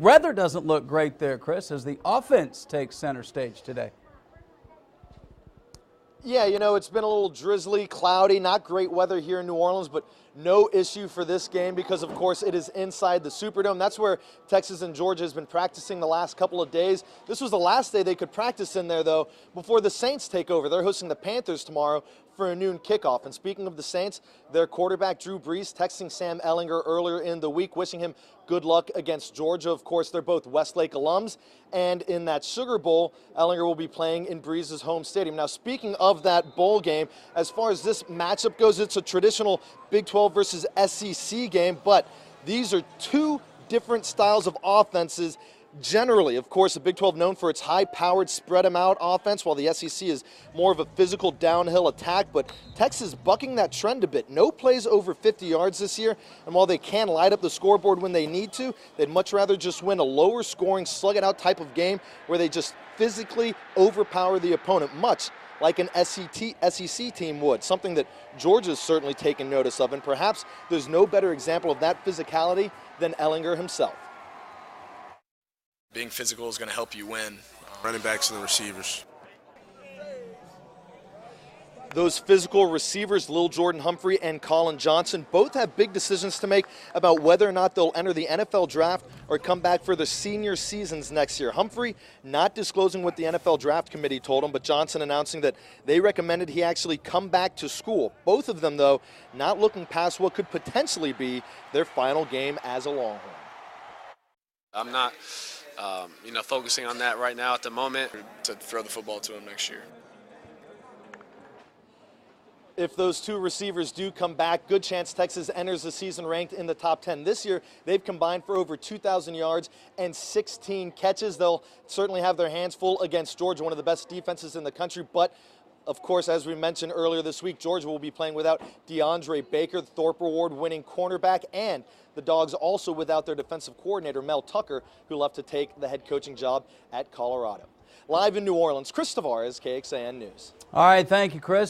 Weather doesn't look great there, Chris, as the offense takes center stage today. Yeah, it's been a little drizzly, cloudy, not great weather here in New Orleans, but no issue for this game because, of course, it is inside the Superdome. That's where Texas and Georgia has been practicing the last couple of days. This was the last day they could practice in there, though, before the Saints take over. They're hosting the Panthers tomorrow for a noon kickoff. And speaking of the Saints, their quarterback, Drew Brees, texting Sam Ehlinger earlier in the week, wishing him good luck against Georgia. Of course, they're both Westlake alums. And in that Sugar Bowl, Ehlinger will be playing in Brees' home stadium. Now, speaking of that bowl game, as far as this matchup goes, it's a traditional Big 12 versus SEC game, but these are two different styles of offenses. Generally, of course, the Big 12 known for its high-powered, spread-them-out offense, while the SEC is more of a physical downhill attack. But Texas bucking that trend a bit. No plays over 50 yards this year, and while they can light up the scoreboard when they need to, they'd much rather just win a lower-scoring, slug-it-out type of game where they just physically overpower the opponent, much like an SEC team would, something that Georgia's certainly taken notice of, and perhaps there's no better example of that physicality than Ehlinger himself. Being physical is going to help you win. Running backs and the receivers. Those physical receivers, Lil Jordan Humphrey and Colin Johnson, both have big decisions to make about whether or not they'll enter the NFL draft or come back for their senior seasons next year. Humphrey not disclosing what the NFL draft committee told him, but Johnson announcing that they recommended he actually come back to school. Both of them, though, not looking past what could potentially be their final game as a Longhorn. I'm not focusing on that right now at the moment to throw the football to him next year. If those two receivers do come back, good chance Texas enters the season ranked in the top 10. This year, they've combined for over 2,000 yards and 16 catches. They'll certainly have their hands full against Georgia, one of the best defenses in the country. But, of course, as we mentioned earlier this week, Georgia will be playing without DeAndre Baker, the Thorpe Award-winning cornerback, and the Dogs also without their defensive coordinator, Mel Tucker, who left to take the head coaching job at Colorado. Live in New Orleans, Chris Tavares, KXAN News. All right, thank you, Chris.